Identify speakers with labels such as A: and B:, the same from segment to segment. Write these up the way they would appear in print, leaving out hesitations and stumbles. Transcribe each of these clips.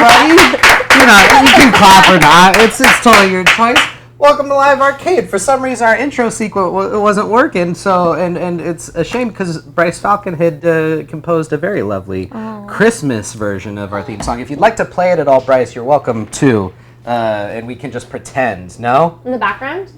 A: everybody. You can clap or not. It's totally your choice. Welcome to Live Arcade. For some reason, our intro sequence wasn't working, so and it's a shame because Bryce Falcon had composed a very lovely Christmas version of our theme song. If you'd like to play it at all, Bryce, you're welcome to, and we can just pretend. No?
B: In the background?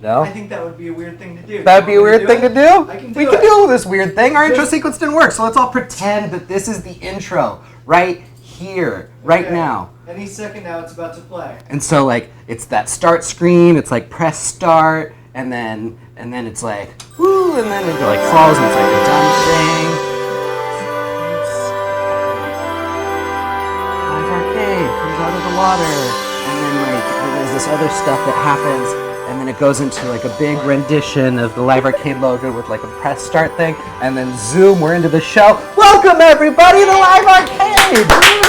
A: No?
C: I think that would be a weird thing to do.
A: That'd be a weird thing to do?
C: We
A: can do this weird thing. Our intro sequence didn't work, so let's all pretend that this is the intro right here, right now.
C: Any second now, it's about to play.
A: And so, like, it's that start screen. It's like press start, and then it's like woo, and then it like falls, and it's like a done thing. Live Arcade comes out of the water, and then like there's this other stuff that happens, and then it goes into like a big rendition of the Live Arcade logo with like a press start thing, and then zoom, we're into the show. Welcome everybody to Live Arcade!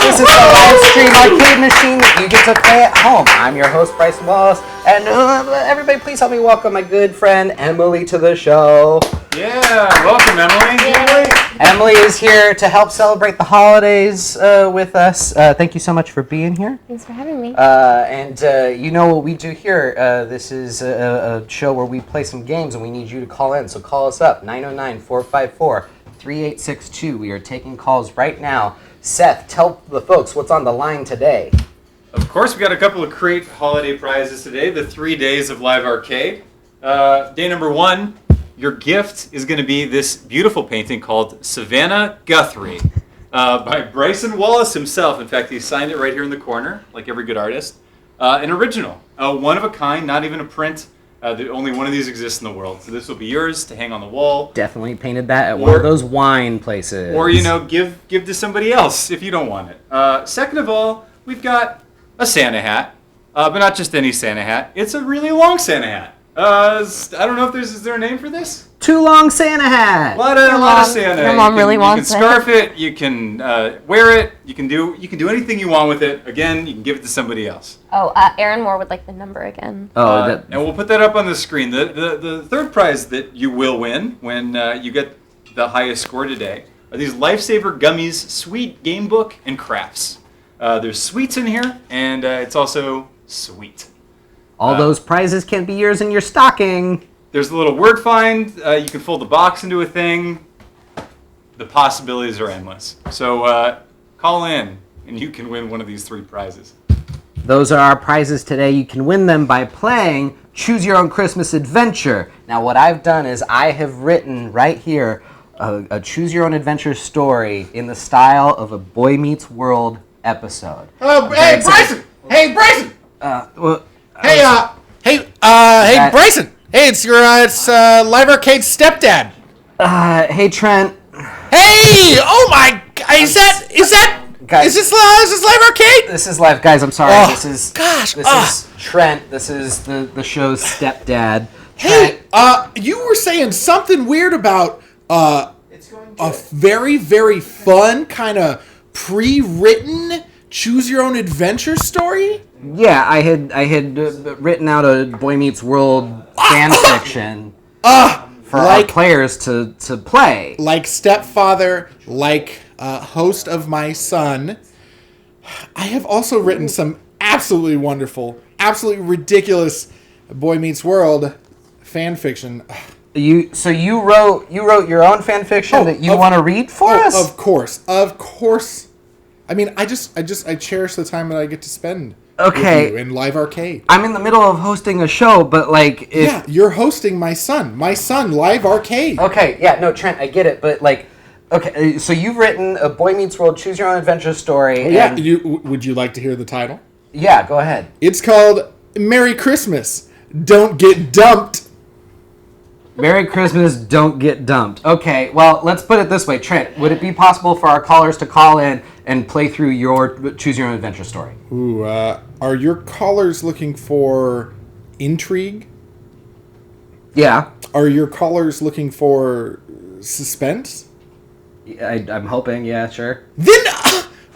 A: This is the live stream arcade machine that you get to play at home. I'm your host, Bryson Wallace, and everybody please help me welcome my good friend Emily to the show.
D: Yeah, welcome Emily.
A: Emily is here to help celebrate the holidays with us. Thank you so much for being here.
B: Thanks for having me.
A: And you know what we do here. This is a show where we play some games, and we need you to call in. So call us up, 909-454-3862. We are taking calls right now. Seth, tell the folks what's on the line today.
D: Of course, we got a couple of great holiday prizes today. The 3 days of Live Arcade. Day number 1, your gift is going to be this beautiful painting called Savannah Guthrie by Bryson Wallace himself. In fact, he signed it right here in the corner, like every good artist. An original, one of a kind, not even a print. Only one of these exists in the world. So this will be yours to hang on the wall.
A: Definitely painted that at one of those wine places.
D: Or, give to somebody else if you don't want it. Second of all, we've got a Santa hat. But not just any Santa hat. It's a really long Santa hat. I don't know if is there a name for this?
A: Too long Santa hat.
D: A lot of Santa.
B: Your mom really wants it.
D: You can scarf it. You can wear it. You can do anything you want with it. Again, you can give it to somebody else.
B: Oh, Aaron Moore would like the number again.
D: And we'll put that up on the screen. The third prize that you will win when you get the highest score today are these Lifesaver Gummies Sweet Game Book and Crafts. There's sweets in here, and it's also sweet.
A: All those prizes can be yours in your stocking.
D: There's a little word find. You can fold the box into a thing. The possibilities are endless. So call in, and you can win one of these 3 prizes.
A: Those are our prizes today. You can win them by playing Choose Your Own Christmas Adventure. Now, what I've done is I have written right here a Choose Your Own Adventure story in the style of a Boy Meets World episode.
E: Hey, Bryson! Hey, Bryson! Hey, Bryson! Hey, it's Live Arcade stepdad.
A: Hey, Trent.
E: Hey! Oh my! Is this Live Arcade?
A: This is live, guys. I'm sorry.
E: Oh,
A: this is
E: Trent.
A: This is the show's stepdad.
E: Hey, you were saying something weird about a very, very fun kind of pre-written Choose Your Own Adventure story.
A: Yeah, I had written out a Boy Meets World fan fiction for our players to play.
E: Like stepfather, like host of my son. I have also written some absolutely wonderful, absolutely ridiculous Boy Meets World fan fiction.
A: You wrote your own fan fiction that you want to read for us?
E: Of course. I mean, I cherish the time that I get to spend with you in Live Arcade.
A: I'm in the middle of hosting a show, but
E: yeah, you're hosting my son Live Arcade.
A: Okay, yeah, no, Trent, I get it, but okay, so you've written a Boy Meets World Choose Your Own Adventure story.
E: Yeah, would you like to hear the title?
A: Yeah, go ahead.
E: It's called Merry Christmas, Don't Get Dumped.
A: Merry Christmas, Don't Get Dumped. Okay, well, let's put it this way. Trent, would it be possible for our callers to call in and play through your Choose Your Own Adventure story?
E: Ooh, are your callers looking for intrigue?
A: Yeah.
E: Are your callers looking for suspense?
A: I'm hoping, yeah, sure.
E: Then,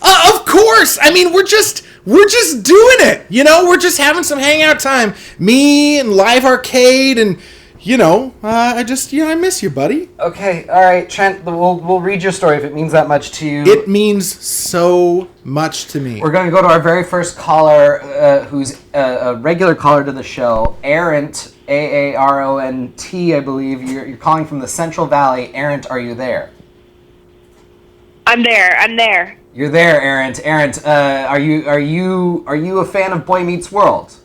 E: of course! I mean, we're just doing it, We're just having some hangout time. Me and Live Arcade and... I miss you, buddy.
A: Okay, all right, Trent. We'll read your story if it means that much to you.
E: It means so much to me.
A: We're going to go to our very first caller, who's a regular caller to the show, Arent, Aaront, I believe. You're calling from the Central Valley. Arent, are you there?
F: I'm there.
A: You're there, Arent. Arent, are you a fan of Boy Meets World?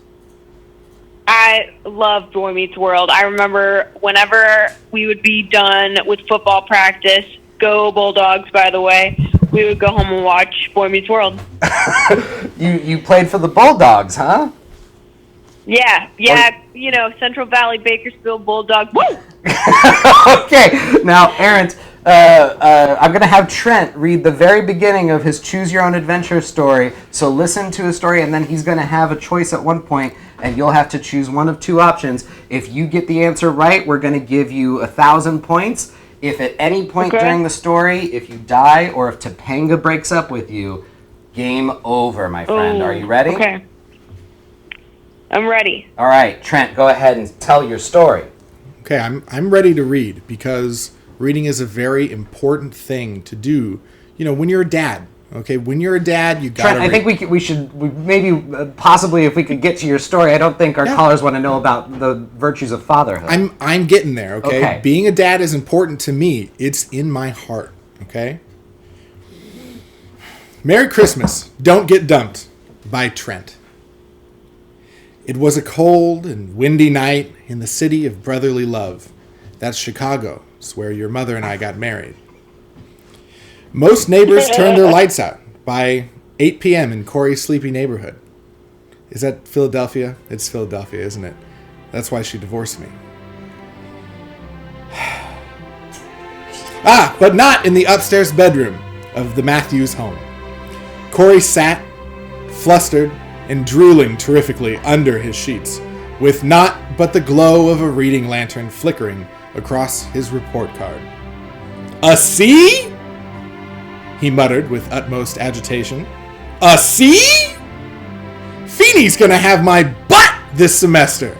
F: I love Boy Meets World. I remember whenever we would be done with football practice, go Bulldogs, by the way, we would go home and watch Boy Meets World.
A: You played for the Bulldogs, huh?
F: Yeah, Central Valley, Bakersfield, Bulldogs. Woo!
A: Okay, now, Arent, I'm going to have Trent read the very beginning of his Choose Your Own Adventure story. So listen to his story, and then he's going to have a choice at one point, and you'll have to choose one of two options. If you get the answer right, we're going to give you 1,000 points. If at any point during the story, if you die or if Topanga breaks up with you, game over, my friend.
F: Ooh,
A: Are you ready?
F: Okay. I'm ready.
A: All right, Trent, go ahead and tell your story.
E: Okay, I'm ready to read because reading is a very important thing to do. When you're a dad. Okay, when you're a dad, you gotta.
A: Trent, I think we should possibly if we could get to your story. I don't think our callers want to know about the virtues of fatherhood.
E: I'm getting there. Okay? Being a dad is important to me. It's in my heart. Okay. Merry Christmas. Don't get dumped by Trent. It was a cold and windy night in the city of brotherly love. That's Chicago. It's where your mother and I got married. Most neighbors turned their lights out by 8 p.m. in Corey's sleepy neighborhood. Is that Philadelphia? It's Philadelphia, isn't it? That's why she divorced me. But not in the upstairs bedroom of the Matthews home. Corey sat, flustered, and drooling terrifically under his sheets, with naught but the glow of a reading lantern flickering across his report card. A C? He muttered with utmost agitation. A C? Feeney's gonna have my butt this semester!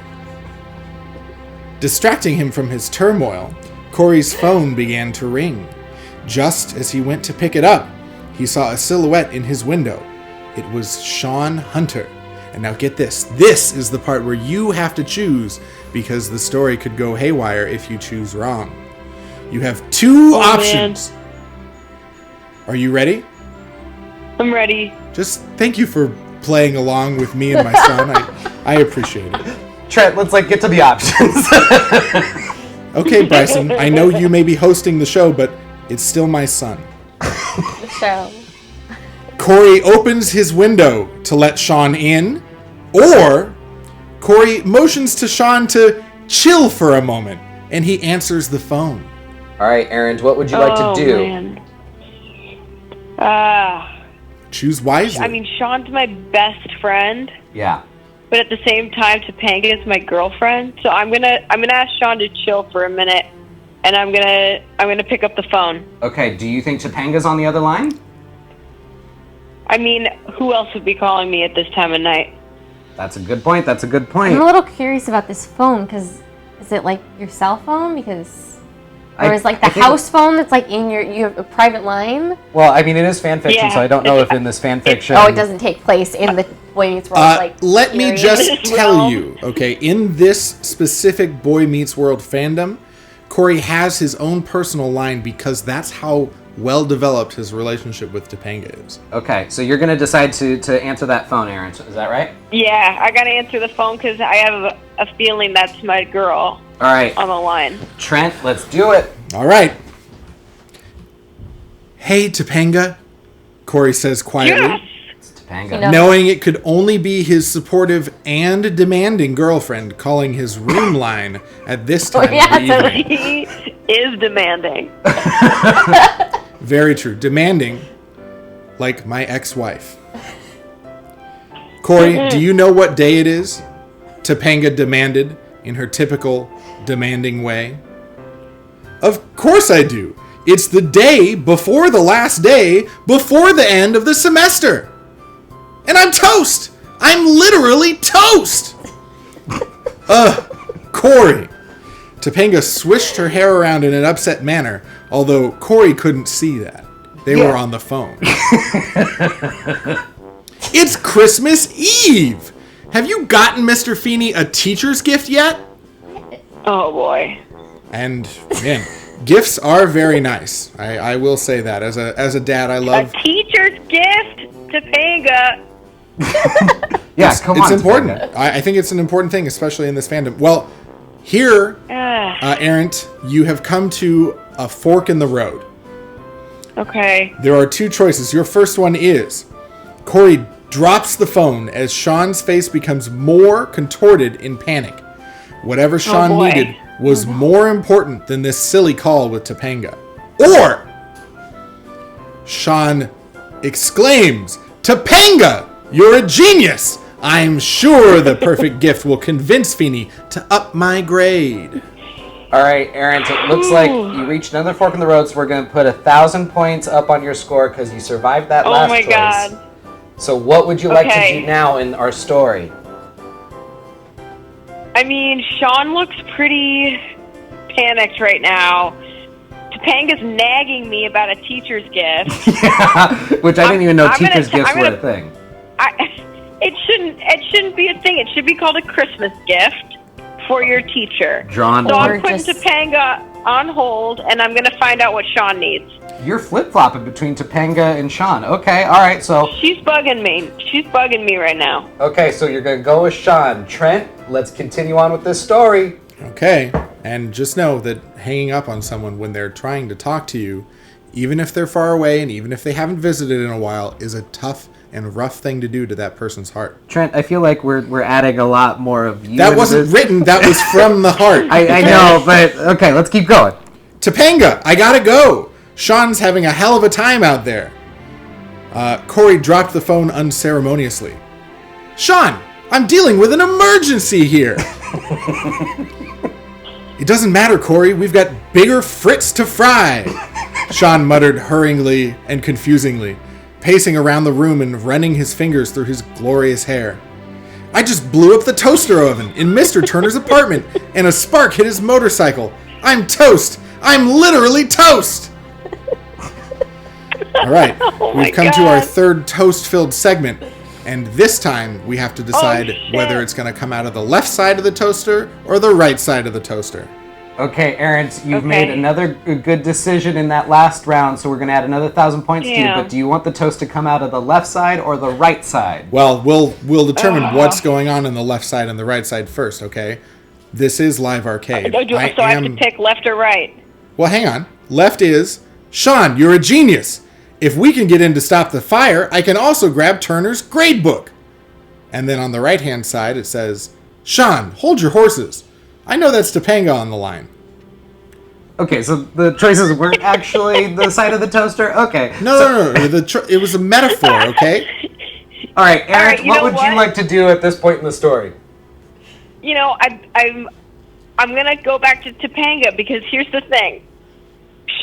E: Distracting him from his turmoil, Corey's phone began to ring. Just as he went to pick it up, he saw a silhouette in his window. It was Sean Hunter. And now get this. This is the part where you have to choose because the story could go haywire if you choose wrong. You have two options. Man. Are you ready?
F: I'm ready.
E: Just thank you for playing along with me and my son. I appreciate it.
A: Trent, let's get to the options.
E: Okay, Bryson, I know you may be hosting the show, but it's still my son.
B: The show.
E: Corey opens his window to let Sean in, or Corey motions to Sean to chill for a moment, and he answers the phone.
A: All right, Aaron, what would you like to do?
F: Man.
E: Choose wisely.
F: I mean, Sean's my best friend.
A: Yeah.
F: But at the same time, Topanga is my girlfriend. So I'm gonna ask Sean to chill for a minute, and I'm gonna pick up the phone.
A: Okay. Do you think Topanga's on the other line?
F: I mean, who else would be calling me at this time of night?
A: That's a good point. That's a good point.
B: I'm a little curious about this phone because is it like your cell phone? Or is like the house phone that's like you have a private line?
A: Well, I mean, it is fan fiction, so I don't know if in this fan fiction.
B: Oh, it doesn't take place in the Boy Meets World.
E: Let me just tell you, okay, in this specific Boy Meets World fandom, Corey has his own personal line because that's how well developed his relationship with Topanga is.
A: Okay, so you're gonna decide to answer that phone, Aaron. Is that right?
F: Yeah, I gotta answer the phone because I have a feeling that's my girl.
A: All right.
F: On the line.
A: Trent, let's do it.
E: All right. Hey, Topanga, Corey says quietly.
F: Yes!
A: It's Topanga.
E: Knowing it could only be his supportive and demanding girlfriend calling his room line at this time of the evening.
F: He is demanding.
E: Very true. Demanding, like my ex-wife. Corey, do you know what day it is? Topanga demanded in her typical demanding way. Of course I do. It's the day before the last day before the end of the semester. And I'm toast. I'm literally toast. Corey. Topanga swished her hair around in an upset manner, although Corey couldn't see that. They were on the phone. It's Christmas Eve! Have you gotten Mr. Feeney a teacher's gift yet?
F: Oh, boy.
E: And, man, gifts are very nice. I will say that. As a dad, I love...
F: A teacher's gift? Topanga.
A: Yeah, come on.
E: It's important.
A: Topanga.
E: I think it's an important thing, especially in this fandom. Well, here, Errant, you have come to a fork in the road.
F: Okay.
E: There are two choices. Your first one is Corey drops the phone as Sean's face becomes more contorted in panic. Whatever Sean needed was more important than this silly call with Topanga. Or Sean exclaims, "Topanga, you're a genius! I'm sure the perfect gift will convince Feeney to up my grade."
A: All right, Aaron, so it looks like you reached another fork in the road, so we're going to put 1,000 points up on your score because you survived that last choice.
F: Oh, my God.
A: So what would you like to do now in our story?
F: I mean, Sean looks pretty panicked right now. Topanga's nagging me about a teacher's gift.
A: Yeah, which I didn't even know teacher's gifts were a thing.
F: It shouldn't be a thing. It should be called a Christmas gift for your teacher.
A: Drawn.
F: So I'm putting Topanga on hold, and I'm going to find out what Sean needs.
A: You're flip-flopping between Topanga and Sean. Okay, all right, so...
F: She's bugging me. She's bugging me right now.
A: Okay, so you're going to go with Sean. Trent, let's continue on with this story.
E: Okay, and just know that hanging up on someone when they're trying to talk to you, even if they're far away and even if they haven't visited in a while, is a tough and rough thing to do to that person's heart.
A: Trent, I feel like we're adding a lot more of you.
E: That wasn't written. That was from the heart.
A: I know, but okay, let's keep going.
E: Topanga, I gotta go. Sean's having a hell of a time out there. Corey dropped the phone unceremoniously. Sean, I'm dealing with an emergency here. It doesn't matter, Corey. We've got bigger frits to fry. Sean muttered hurriedly and confusingly, pacing around the room and running his fingers through his glorious hair. I just blew up the toaster oven in Mr. Turner's apartment, and a spark hit his motorcycle. I'm toast. I'm literally toast. All right, we've come to our third toast-filled segment, and this time we have to decide whether it's going to come out of the left side of the toaster or the right side of the toaster.
A: Okay, Aaron, you've made another good decision in that last round, so we're going to add another 1,000 points to you, but do you want the toast to come out of the left side or the right side?
E: Well, we'll determine what's going on the left side and the right side first, okay? This is Live Arcade.
F: So I have to pick left or right?
E: Well, hang on. Left is, Sean, you're a genius. If we can get in to stop the fire, I can also grab Turner's grade book. And then on the right-hand side, it says, Sean, hold your horses. I know that's Topanga on the line.
A: Okay, so the choices weren't actually the side of the toaster? Okay.
E: No. It was a metaphor, okay?
A: All right, Eric, what would you like to do at this point in the story?
F: You know, I'm going to go back to Topanga because here's the thing.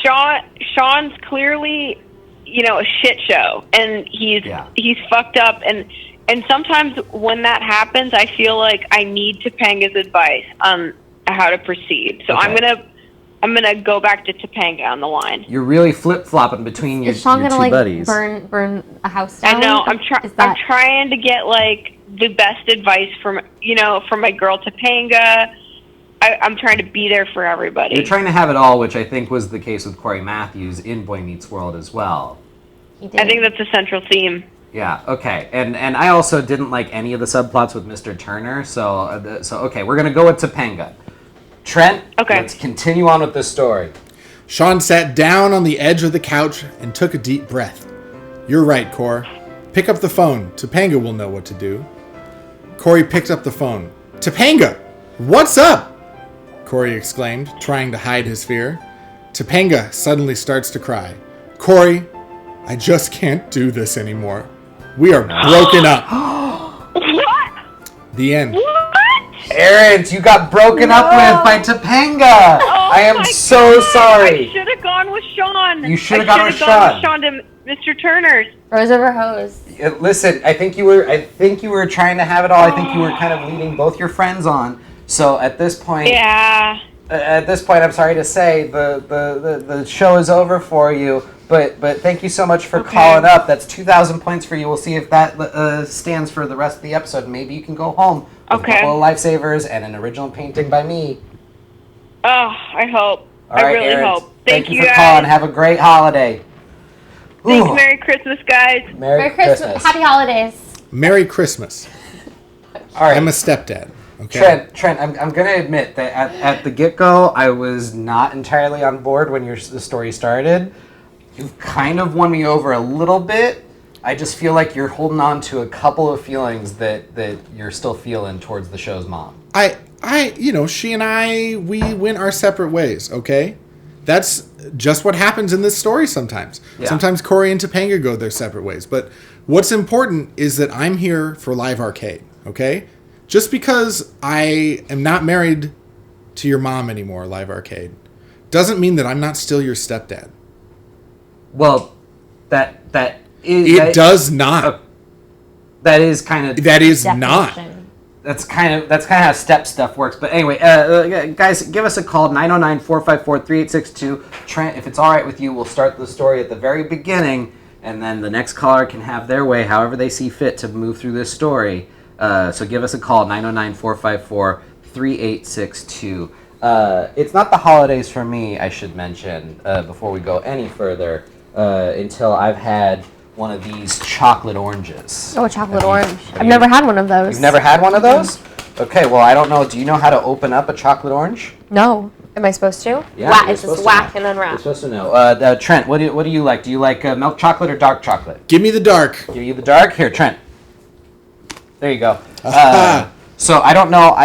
F: Sean's clearly, a shit show, and he's fucked up, and sometimes when that happens, I feel like I need Topanga's advice on how to proceed. So
A: Okay.
F: I'm gonna go back to Topanga on the line.
A: You're really flip-flopping between your
B: Is Sean
A: two
B: gonna
A: buddies.
B: burn a house down?
F: I know. I'm trying to get the best advice from my girl Topanga. I'm trying to be there for everybody.
A: You're trying to have it all, which I think was the case with Corey Matthews in Boy Meets World as well.
B: He did.
F: I think that's a central theme.
A: Yeah, okay. And I also didn't like any of the subplots with Mr. Turner, so okay, we're going to go with Topanga. Trent, let's continue on with this story.
E: Sean sat down on the edge of the couch and took a deep breath. You're right, Cor. Pick up the phone. Topanga will know what to do. Corey picked up the phone. Topanga, what's up? Corey exclaimed, trying to hide his fear. Topanga suddenly starts to cry. Corey, I just can't do this anymore. We are broken up.
F: What?
E: The end.
F: What?
A: Aaron, you got broken up with by Topanga.
F: Oh
A: I am so sorry.
F: I should have gone with Sean.
A: You should have gone with Sean.
F: Sean to Mr. Turner's.
B: Rose over hose.
A: Listen, I think you were trying to have it all. I think you were kind of leading both your friends on. So at this point, at this point, I'm sorry to say the show is over for you. But thank you so much for calling up. That's 2,000 points for you. We'll see if that stands for the rest of the episode. Maybe you can go home with a couple of lifesavers and an original painting by me.
F: Oh, I hope.
A: All right,
F: I really
A: Erin,
F: hope.
A: Thank you for
F: guys.
A: calling. Have a great holiday.
F: Thanks.
A: Ooh.
F: Merry Christmas, guys.
A: Merry Christmas.
B: Happy holidays.
E: Merry Christmas.
A: All right.
E: I'm a stepdad. Okay.
A: Trent, I'm going to admit that at the get-go, I was not entirely on board when the story started. You've kind of won me over a little bit. I just feel like you're holding on to a couple of feelings that you're still feeling towards the show's mom.
E: She and I, we went our separate ways, okay? That's just what happens in this story sometimes.
A: Yeah.
E: Sometimes Corey and Topanga go their separate ways. But what's important is that I'm here for Live Arcade, okay? Just because I am not married to your mom anymore, Live Arcade, doesn't mean that I'm not still your stepdad.
A: Well, that is...
E: It does not.
A: That is kind of...
E: That is not.
B: Definition.
A: That's kind of how step stuff works. But anyway, guys, give us a call, 909-454-3862. Trent, if it's all right with you, we'll start the story at the very beginning, and then the next caller can have their way, however they see fit, to move through this story. So give us a call, 909-454-3862. It's not the holidays for me, I should mention, before we go any further, until I've had one of these chocolate oranges.
B: Oh, a chocolate orange. I've never had one of those.
A: You've never had one of those? Okay, well, I don't know. Do you know how to open up a chocolate orange?
B: No. Am I supposed to?
A: Yeah,
B: It's just whack and unwrap.
A: You're supposed to know. Trent, what do you like? Do you like milk chocolate or dark chocolate?
E: Give me the dark.
A: Give you the dark? Here, Trent. There you go. So I don't know.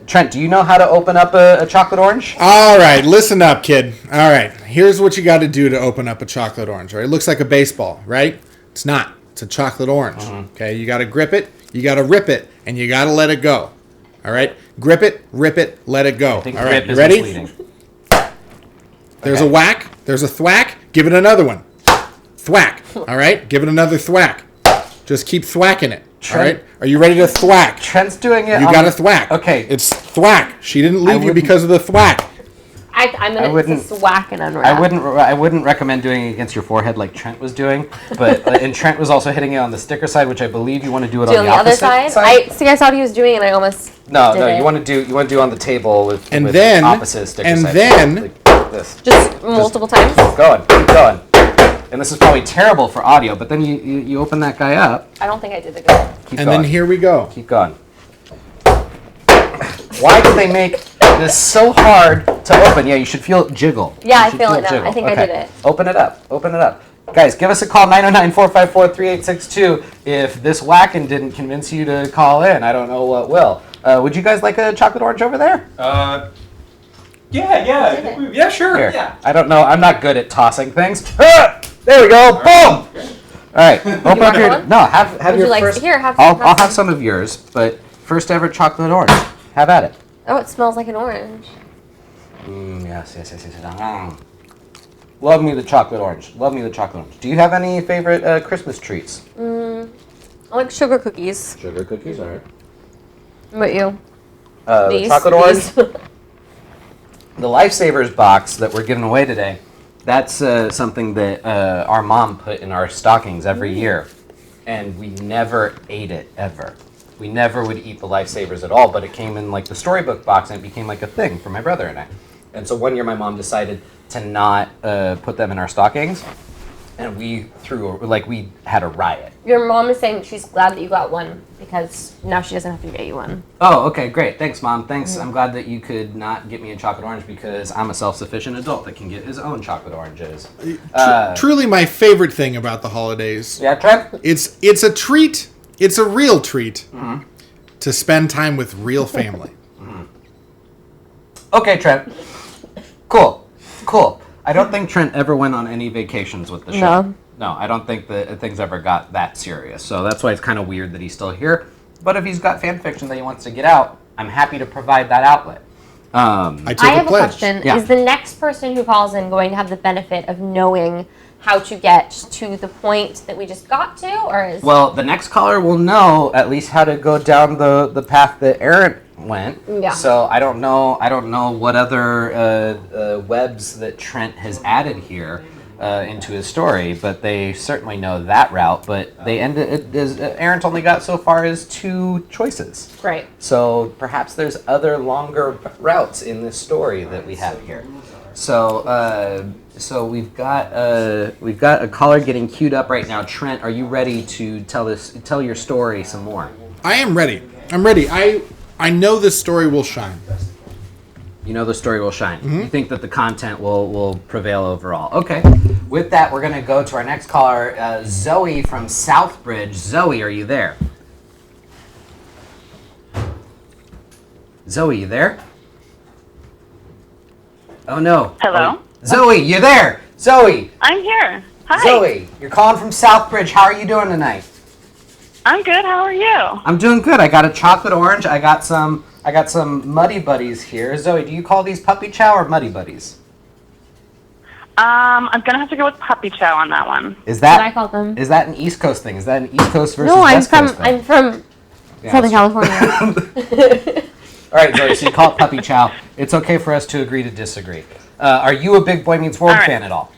A: Trent, do you know how to open up a chocolate orange?
E: All right, listen up, kid. All right, here's what you got to do to open up a chocolate orange. Right? It looks like a baseball, right? It's not. It's a chocolate orange. Okay, you got to grip it, you got to rip it, and you got to let it go. All right, grip it, rip it, let it go.
A: I think
E: All right,
A: grip
E: you
A: is
E: ready?
A: misleading.
E: There's
A: Okay.
E: a whack. There's a thwack. Give it another one. Thwack. All right, give it another thwack. Just keep thwacking it. All right, are you ready to thwack?
A: Trent's doing it.
E: You got to thwack.
A: Okay.
E: It's thwack. She didn't leave you
A: wouldn't-
E: because of the thwack.
B: I'm going to just whack and unwrap.
A: I wouldn't recommend doing it against your forehead like Trent was doing, but and Trent was also hitting it on the sticker side, which I believe you want to do it on the
B: other
A: opposite
B: side? I saw what he was doing, and I almost
A: No,
B: did it.
A: you want to do on the table with
E: And
A: with
E: then-
A: opposite sticker
E: and
A: side.
E: then-
A: like this.
B: Just multiple times.
A: Keep going. And this is probably terrible for audio, but then you open that guy up.
B: I don't think I did the good.
A: Keep
E: And
A: going.
E: then here we go.
A: Keep going. Why did they make this so hard to open? Yeah, you should feel it jiggle.
B: Yeah,
A: You
B: I
A: should
B: feel it now.
A: jiggle.
B: I think I did it.
A: Open it up. Guys, give us a call, 909-454-3862. If this whacking didn't convince you to call in, I don't know what will. Would you guys like a chocolate orange over there?
D: Yeah, sure.
A: Here.
D: Yeah.
A: I don't know. I'm not good at tossing things. Ah, there we go. Boom. All right. Open up
B: want
A: your.
B: one?
A: No, have
B: Would
A: your
B: you like
A: first.
B: here?
A: I'll have some of yours, but first ever chocolate orange. Have at it.
B: Oh, it smells like an orange.
A: Yes. Love me the chocolate orange. Do you have any favorite Christmas treats?
B: I like sugar cookies.
A: Sugar cookies, all right.
B: What about you?
A: The
B: These?
A: chocolate orange.
B: These.
A: The Lifesavers box that we're giving away today, that's something that our mom put in our stockings every year. And we never ate it, ever. We never would eat the Lifesavers at all, but it came in like the storybook box and it became like a thing for my brother and I. And so one year my mom decided to not put them in our stockings, and we had a riot.
B: Your mom is saying she's glad that you got one because now she doesn't have to get you one.
A: Oh, okay, great. Thanks, Mom. Thanks. I'm glad that you could not get me a chocolate orange because I'm a self-sufficient adult that can get his own chocolate oranges.
E: Truly my favorite thing about the holidays.
A: Yeah, Trent?
E: It's a treat. It's a real treat to spend time with real family.
A: Okay, Trent. Cool. I don't think Trent ever went on any vacations with the show. No, I don't think that things ever got that serious. So that's why it's kind of weird that he's still here. But if he's got fan fiction that he wants to get out, I'm happy to provide that outlet.
E: I take
B: I
E: a
B: have a
E: pledge.
B: question.
A: Yeah.
B: Is the next person who calls in going to have the benefit of knowing how to get to the point that we just got to, or is
A: Well, the next caller will know at least how to go down the path that Aaron went.
B: Yeah.
A: So I don't know what other webs that Trent has added here into his story, but they certainly know that route. But they Aaron's only got so far as 2 choices.
B: right?
A: So perhaps there's other longer routes in this story that we have here. So we've got a caller getting queued up right now. Trent, are you ready to tell your story some more?
E: I am ready. I'm ready. I know this story will shine.
A: You know the story will shine. You think that the content will prevail overall. Okay. With that, we're going to go to our next caller, Zoe from Southbridge. Zoe, are you there? Zoe, you there? Oh, no.
F: Hello?
A: Oh, Zoe, you there? Zoe!
F: I'm here. Hi.
A: Zoe, you're calling from Southbridge. How are you doing tonight?
F: I'm good. How are you?
A: I'm doing good. I got a chocolate orange. I got some Muddy Buddies here. Zoe, do you call these Puppy Chow or Muddy Buddies?
F: I'm gonna have to go with puppy chow on that one.
A: Is
B: What I
A: that
B: call them.
A: is that an East Coast thing? Is that an East Coast versus
B: No,
A: West Coast thing?
B: I'm from
A: Yeah,
B: Southern
A: that's
B: California.
A: All right, Zoe, so you call it Puppy Chow. It's okay for us to agree to disagree. Are you a big Boy Meets World
F: All right.
A: fan at all?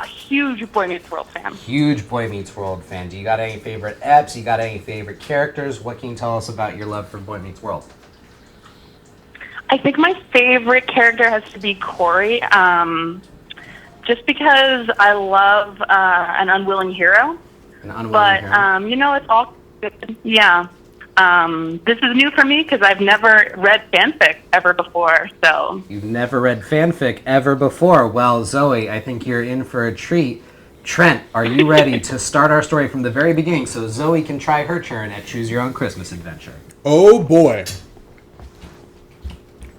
F: Huge Boy Meets World fan.
A: Huge Boy Meets World fan. Do you got any favorite eps? You got any favorite characters? What can you tell us about your love for Boy Meets World?
F: I think my favorite character has to be Corey, just because I love an unwilling hero.
A: An unwilling
F: But
A: hero?
F: it's all good. Yeah. This is new for me because I've never read fanfic ever before. So
A: You've never read fanfic ever before. Well, Zoe, I think you're in for a treat. Trent, are you ready to start our story from the very beginning so Zoe can try her turn at Choose Your Own Christmas Adventure?
E: Oh boy.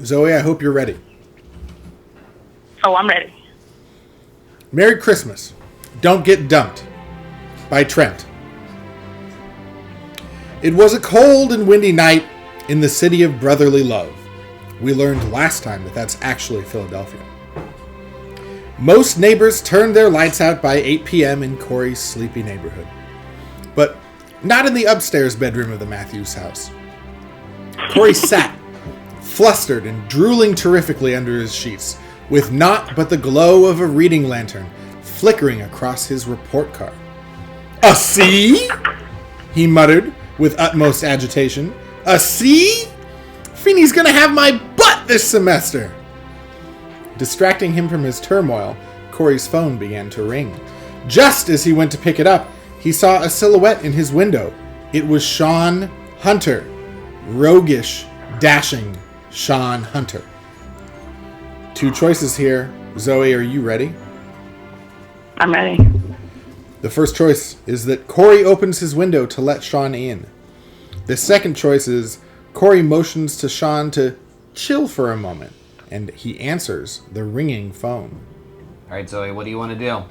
E: Zoe, I hope you're ready.
F: oh, I'm ready.
E: Merry Christmas. Don't Get Dumped by Trent. It was a cold and windy night in the city of brotherly love. We learned last time that that's actually Philadelphia. Most neighbors turned their lights out by 8 p.m. in Corey's sleepy neighborhood. But not in the upstairs bedroom of the Matthews house. Corey sat, flustered and drooling terrifically under his sheets, with naught but the glow of a reading lantern flickering across his report card. "A C?" he muttered with utmost agitation. "A C? Feeney's gonna have my butt this semester!" Distracting him from his turmoil, Corey's phone began to ring. Just as he went to pick it up, he saw a silhouette in his window. It was Sean Hunter. Roguish, dashing Sean Hunter. 2 choices here. Zoe, are you ready?
F: I'm ready.
E: The first choice is that Corey opens his window to let Sean in. The second choice is Corey motions to Sean to chill for a moment, and he answers the ringing phone.
A: All right, Zoe, what do you want to do?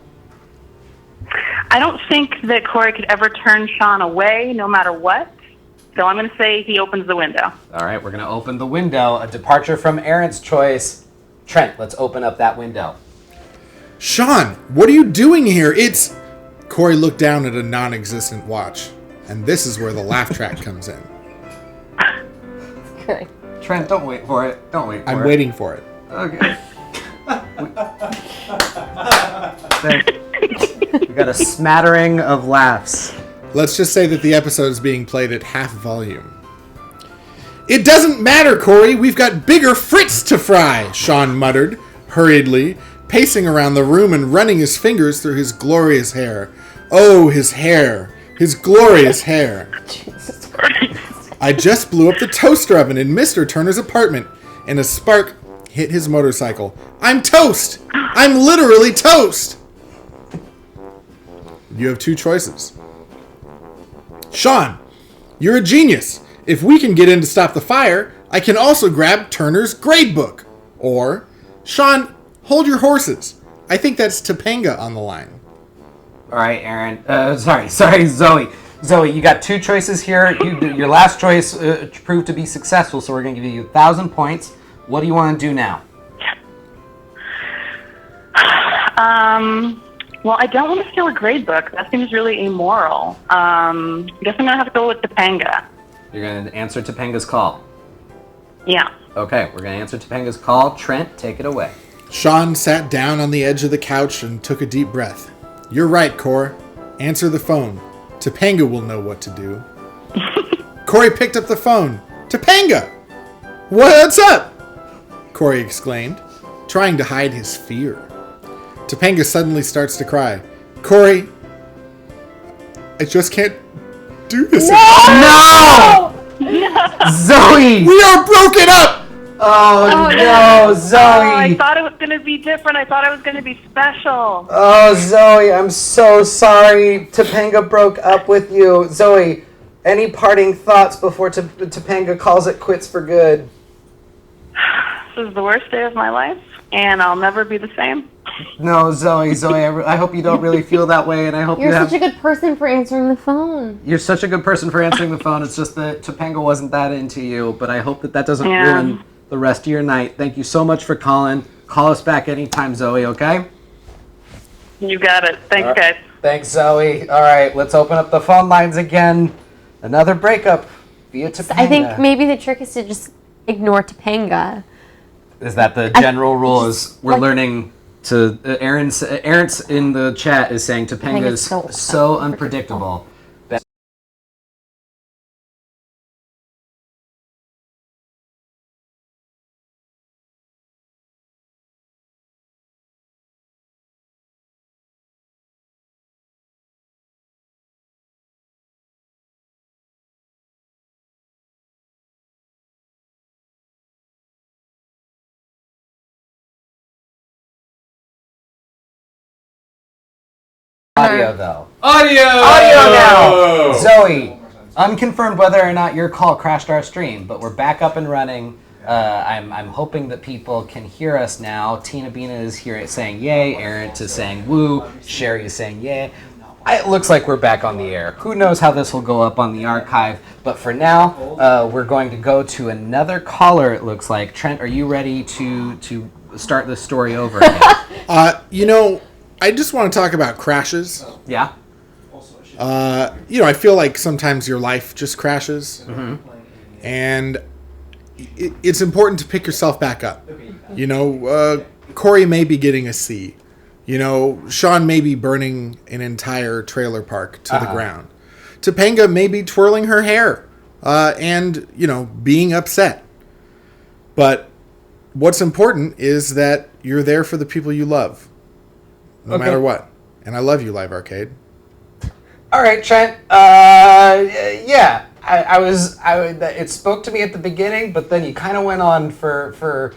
F: I don't think that Corey could ever turn Sean away, no matter what. So I'm going to say he opens the window.
A: All right, we're going to open the window. A departure from Aaron's choice. Trent, let's open up that window.
E: Sean, what are you doing here? It's... Corey looked down at a non-existent watch, and this is where the laugh track comes in.
B: Okay.
A: Trent, don't wait for it. Don't wait for it.
E: I'm waiting for it.
A: Okay. We got a smattering of laughs.
E: Let's just say that the episode is being played at half volume. "It doesn't matter, Corey. We've got bigger frits to fry," Sean muttered, hurriedly, pacing around the room and running his fingers through his glorious hair. Oh, his hair. His glorious hair.
B: Jesus Christ.
E: "I just blew up the toaster oven in Mr. Turner's apartment, and a spark hit his motorcycle. I'm toast! I'm literally toast!" You have 2 choices. "Sean, you're a genius. If we can get in to stop the fire, I can also grab Turner's grade book." Or, "Sean, hold your horses. I think that's Topanga on the line."
A: All right, Aaron. Sorry, Zoe. Zoe, you got 2 choices here. Your last choice proved to be successful, so we're going to give you 1,000 points. What do you want to do now?
G: Well, I don't want to steal a grade book. That seems really immoral. I guess I'm going to have to go with Topanga.
A: You're going to answer Topanga's call.
G: Yeah.
A: Okay, we're going to answer Topanga's call. Trent, take it away.
E: Sean sat down on the edge of the couch and took a deep breath. You're right, Cor. Answer the phone. Topanga will know what to do. Corey picked up the phone. Topanga! What's up? Corey exclaimed, trying to hide his fear. Topanga suddenly starts to cry. Corey, I just can't do this anymore.
A: No! Zoe!
E: We are broken up!
A: Oh, no,
G: Oh, I
A: Zoe!
G: thought it was going to be different. I thought it was going to be special.
A: Oh, Zoe, I'm so sorry Topanga broke up with you. Zoe, any parting thoughts before Topanga calls it quits for good?
G: This is the worst day of my life, and I'll never be the same.
A: No, Zoe, I hope you don't really feel that way, and I hope
B: You're
A: you have...
B: such a good person for answering the phone.
A: You're such a good person for answering the phone. It's just that Topanga wasn't that into you, but I hope that doesn't
G: Yeah.
A: ruin the rest of your night. Thank you so much for calling. Call us back anytime, Zoe, okay?
G: You got it. Thanks, guys.
A: Thanks, Zoe. All right, let's open up the phone lines again. Another breakup via Topanga.
B: I think maybe the trick is to just ignore Topanga.
A: Is that the general rule? Is we're
B: like-
A: learning to... Aaron's in the chat is saying Topanga is
B: Topanga's
A: so unpredictable. Audio, though.
D: Audio!
A: Audio now! Zoe, unconfirmed whether or not your call crashed our stream, but we're back up and running. I'm hoping that people can hear us now. Tina Bina is here saying yay, Aaron is saying woo, Sherry is saying yay. It looks like we're back on the air. Who knows how this will go up on the archive, but for now, we're going to go to another caller, it looks like. Trent, are you ready to start this story over again?
E: I just want to talk about crashes.
A: Yeah?
E: I feel like sometimes your life just crashes. Mm-hmm. And it's important to pick yourself back up. Corey may be getting a C. Sean may be burning an entire trailer park to the ground. Topanga may be twirling her hair and, being upset. But what's important is that you're there for the people you love. No matter what. And I love you, Live Arcade.
A: All right, Trent. Yeah, it spoke to me at the beginning, but then you kind of went on for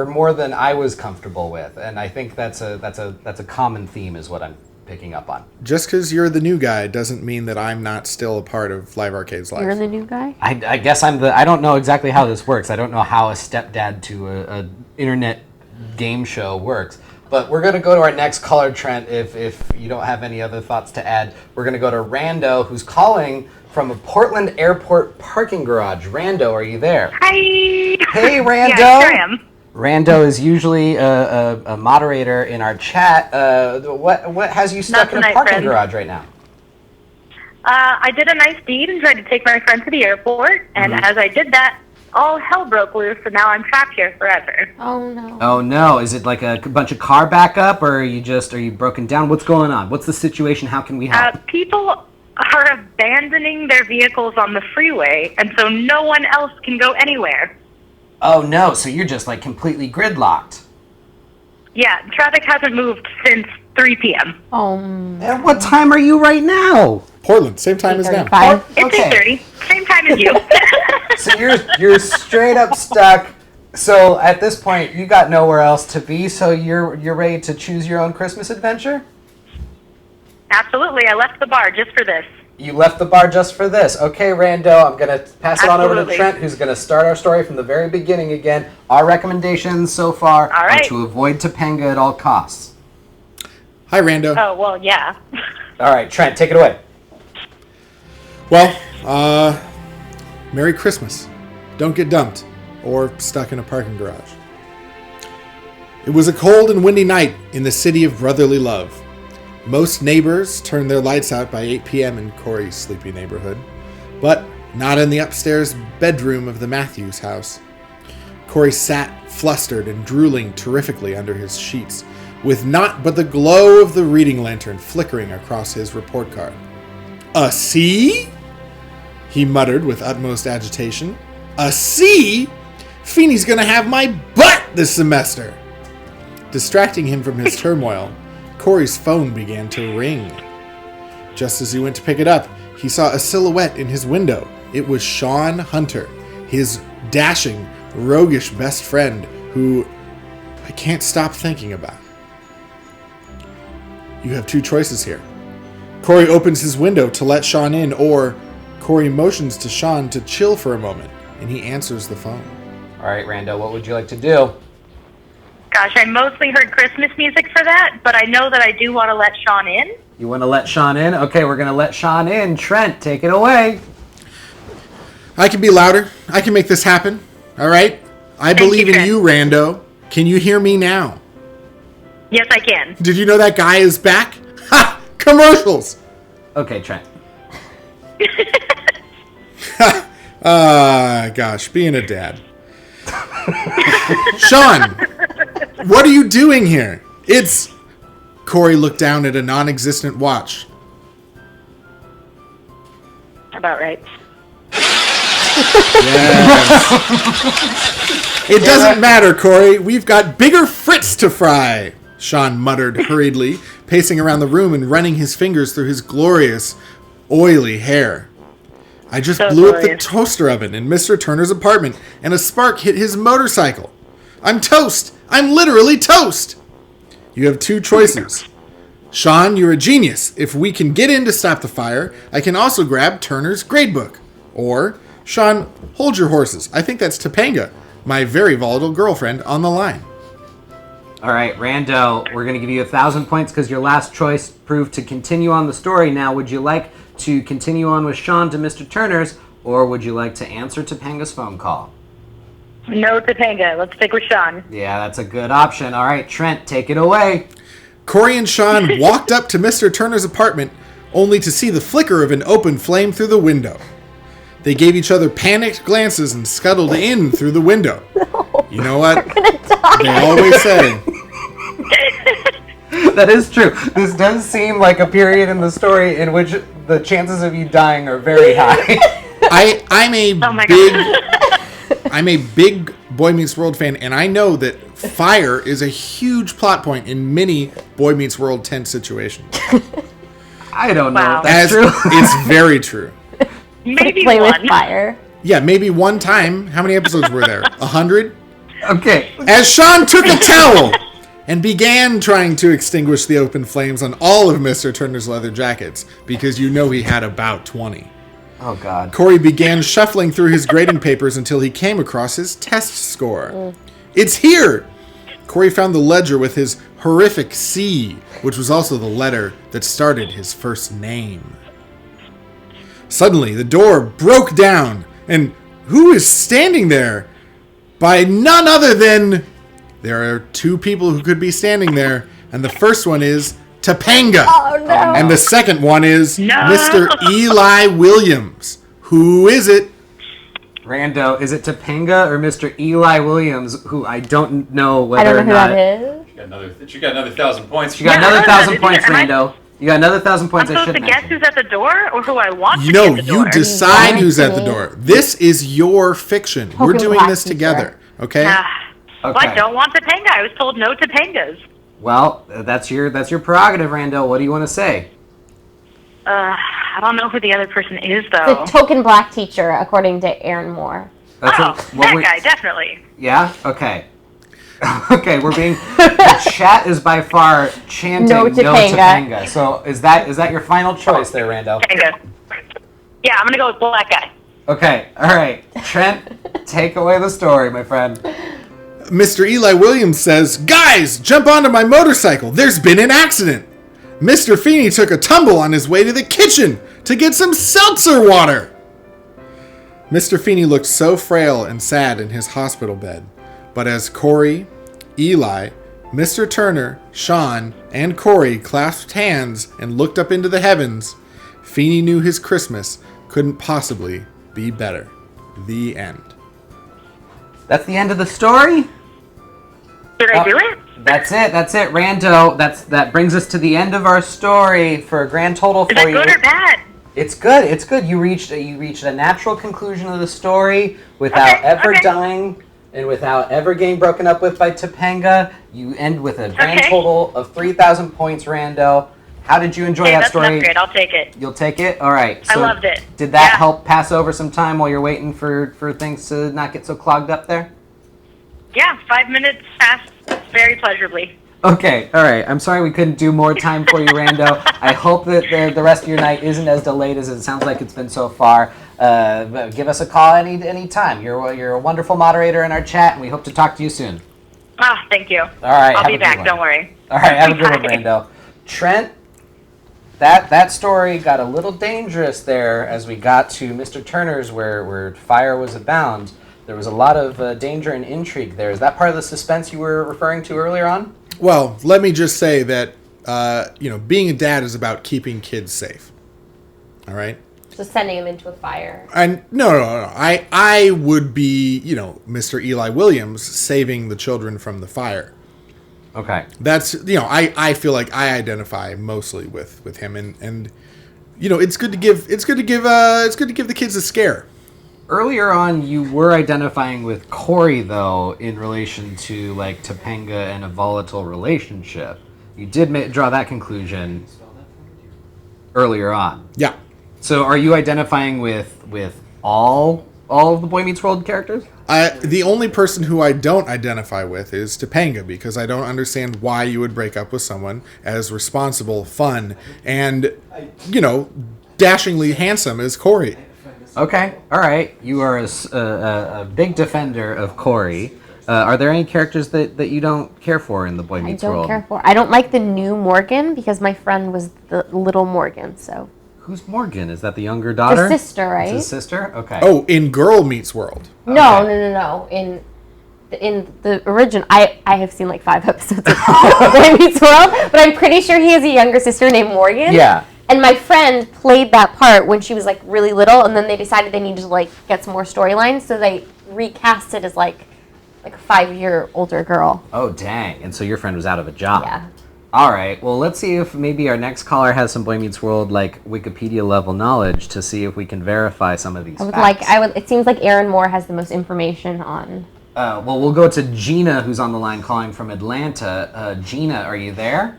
A: more than I was comfortable with, and I think that's a common theme, is what I'm picking up on.
E: Just because you're the new guy doesn't mean that I'm not still a part of Live Arcade's life.
B: You're the new guy?
A: I guess I don't know exactly how this works. I don't know how a stepdad to a internet game show works. But we're going to go to our next caller, Trent, if you don't have any other thoughts to add. We're going to go to Rando, who's calling from a Portland airport parking garage. Rando, are you there?
G: Hi.
A: Hey, Rando.
G: Yeah, I sure am.
A: Rando is usually a moderator in our chat. What has you stuck
G: Not
A: in a
G: tonight,
A: parking
G: friend.
A: garage right now?
G: I did a nice deed and tried to take my friend to the airport, and as I did that, all hell broke loose, and now I'm trapped here forever.
B: Oh, no.
A: Oh, no. Is it like a bunch of car backup, or are you broken down? What's going on? What's the situation? How can we help?
G: People are abandoning their vehicles on the freeway, and so no one else can go anywhere.
A: Oh, no. So you're just, completely gridlocked.
G: Yeah, traffic hasn't moved since 3 p.m.
B: Oh,
A: And what time are you right now?
E: Portland, same time as now.
B: 8:35.
G: It's
A: Okay.
G: 8:30, same time as you.
A: So you're straight up stuck. So at this point, you got nowhere else to be. So you're ready to choose your own Christmas adventure?
G: Absolutely, I left the bar just for this.
A: You left the bar just for this. Okay, Rando, I'm going to pass it on over to
G: Absolutely.
A: Trent, who's going to start our story from the very beginning again. Our recommendations so far
G: All
A: are
G: right.
A: to avoid Topanga at all costs.
E: Hi, Rando.
G: Oh, well, yeah.
A: All right, Trent, take it away.
E: Well, Merry Christmas. Don't get dumped or stuck in a parking garage. It was a cold and windy night in the city of brotherly love. Most neighbors turned their lights out by 8 p.m. in Corey's sleepy neighborhood, but not in the upstairs bedroom of the Matthews house. Corey sat flustered and drooling terrifically under his sheets, with naught but the glow of the reading lantern flickering across his report card. "A C?" he muttered with utmost agitation. "A C? Feeney's gonna have my butt this semester!" Distracting him from his turmoil, Corey's phone began to ring. Just as he went to pick it up, he saw a silhouette in his window. It was Sean Hunter, his dashing, roguish best friend, who I can't stop thinking about. You have 2 choices here. Corey opens his window to let Sean in, or Corey motions to Sean to chill for a moment, and he answers the phone.
A: All right, Rando, what would you like to do?
G: Gosh, I mostly heard Christmas music for that, but I know that I do want to let Sean in.
A: You want to let Sean in? Okay, we're going to let Sean in. Trent, take it away.
E: I can be louder. I can make this happen. All right? I believe in
G: Trent.
E: you, Rando. Can you hear me now?
G: Yes, I can.
E: Did you know that guy is back? Ha! Commercials!
A: Okay, Trent.
E: Gosh, being a dad. Sean, what are you doing here? It's... Corey looked down at a non-existent watch.
G: About right.
E: Yes. It doesn't matter, Corey. We've got bigger frits to fry, Sean muttered hurriedly, pacing around the room and running his fingers through his glorious, oily hair. I just blew up the toaster oven in Mr. Turner's apartment, and a spark hit his motorcycle. I'm toast! I'm literally toast! You have 2 choices. Sean, you're a genius. If we can get in to stop the fire, I can also grab Turner's gradebook. Or, Sean, hold your horses. I think that's Topanga, my very volatile girlfriend, on the line.
A: All right, Rando, we're going to give you 1,000 points because your last choice proved to continue on the story. Now, would you like to continue on with Sean to Mr. Turner's, or would you like to answer Topanga's phone call?
G: No Topanga. Let's stick with Sean.
A: Yeah, that's a good option. All right, Trent, take it away.
E: Corey and Sean walked up to Mr. Turner's apartment only to see the flicker of an open flame through the window. They gave each other panicked glances and scuttled in through the window. No, you know what? They always say.
A: That is true. This does seem like a period in the story in which the chances of you dying are very high.
E: I'm a big Boy Meets World fan, and I know that fire is a huge plot point in many Boy Meets World tense situations.
A: I don't know.
G: Wow.
A: If that's true.
E: It's very true.
G: Maybe
B: Play
G: one.
B: with fire.
E: Yeah, maybe one time. How many episodes were there? 100?
A: Okay.
E: As Sean took a towel and began trying to extinguish the open flames on all of Mr. Turner's leather jackets, because you know he had about 20.
A: Oh, God.
E: Corey began shuffling through his grading papers until he came across his test score. It's here! Corey found the ledger with his horrific C, which was also the letter that started his first name. Suddenly, the door broke down, and who is standing there? By none other than... There are 2 people who could be standing there, and the first one is Topanga.
B: Oh, no.
E: And the second one is
G: No.
E: Mr. Eli Williams. Who is it?
A: Rando, is it Topanga or Mr. Eli Williams, who I don't know
B: I
A: whether
B: don't know
A: or
B: who
A: not...
B: that is.
D: She got another 1,000 points.
A: You got
G: Yeah,
A: another
G: I
A: 1,000
G: don't
A: points,
G: know.
A: Rando. You got another 1,000
G: I'm
A: points I
G: supposed
A: should
G: to guess
A: mention.
G: who's at the door or who I want to
E: No,
G: be at the
E: you
G: door?
E: decide who's at the door. This is your fiction. We're
B: Token
E: doing
B: black
E: this
B: teacher.
E: together, okay?
G: Well, I don't want Topanga. I was told no Topangas.
A: Well, that's your prerogative, Rando. What do you want to say?
G: I don't know who the other person is,
B: The
G: though.
B: token black teacher, according to Aaron Moore.
A: That's
G: That guy, definitely.
A: Yeah? Okay. Okay, we're being... The chat is by far chanting
B: No
A: no
B: Topanga.
A: Topanga. So is that your final choice there, Rando?
G: Topanga. Yeah, I'm going to go with black guy.
A: Okay, all right. Trent, take away the story, my friend.
E: Mr. Eli Williams says, "Guys, jump onto my motorcycle. There's been an accident. Mr. Feeney took a tumble on his way to the kitchen to get some seltzer water." Mr. Feeney looked so frail and sad in his hospital bed, but as Corey, Eli, Mr. Turner, Sean, and Corey clasped hands and looked up into the heavens. Feeney knew his Christmas couldn't possibly be better. The end.
A: That's the end of the story?
G: Did I do it?
A: That's it, Rando. That brings us to the end of our story for a grand total for
G: Is that
A: you.
G: good or bad?
A: It's good. You reached a natural conclusion of the story without ever dying and without ever getting broken up with by Topanga. You end with a grand total of 3,000 points, Rando. How did you enjoy that
G: that's
A: story?
G: An upgrade. I'll take it.
A: You'll take it? All right.
G: I loved it.
A: Did that help pass over some time while you're waiting for things to not get so clogged up there?
G: Yeah, 5 minutes passed very pleasurably.
A: Okay, all right. I'm sorry we couldn't do more time for you, Rando. I hope that the rest of your night isn't as delayed as it sounds like it's been so far. But give us a call any time. You're a wonderful moderator in our chat, and we hope to talk to you soon.
G: Thank you.
A: All right,
G: I'll be back. Don't worry.
A: All right, have a good one, Rando. Trent, that story got a little dangerous there as we got to Mr. Turner's, where fire was abound. There was a lot of danger and intrigue there. Is that part of the suspense you were referring to earlier on?
E: Well, let me just say that, being a dad is about keeping kids safe. All right?
B: Just sending him into a fire.
E: And no. I would be, Mr. Eli Williams saving the children from the fire.
A: Okay.
E: That's, I feel like I identify mostly with him, and it's good to give the kids a scare.
A: Earlier on, you were identifying with Corey, though, in relation to, Topanga and a volatile relationship. You did draw that conclusion earlier on.
E: Yeah.
A: So are you identifying with all of the Boy Meets World characters?
E: The only person who I don't identify with is Topanga, because I don't understand why you would break up with someone as responsible, fun, and, dashingly handsome as Corey.
A: Okay, all right. You are a big defender of Corey. Are there any characters that you don't care for in the Boy Meets World?
B: I don't like the new Morgan because my friend was the little Morgan, so.
A: Who's Morgan? Is that the younger daughter?
B: The sister, right?
A: It's his sister? Okay.
E: Oh, in Girl Meets World.
B: No. In the original, I have seen 5 episodes of Boy Meets World, but I'm pretty sure he has a younger sister named Morgan.
A: Yeah.
B: And my friend played that part when she was really little, and then they decided they needed to get some more storylines, so they recast it as a 5-year older girl.
A: Oh, dang. And so your friend was out of a job.
B: Yeah.
A: All right. Well, let's see if maybe our next caller has some Boy Meets World Wikipedia level knowledge to see if we can verify some of these facts.
B: It seems like Aaron Moore has the most information on.
A: Well, we'll go to Gina, who's on the line calling from Atlanta. Gina, are you there?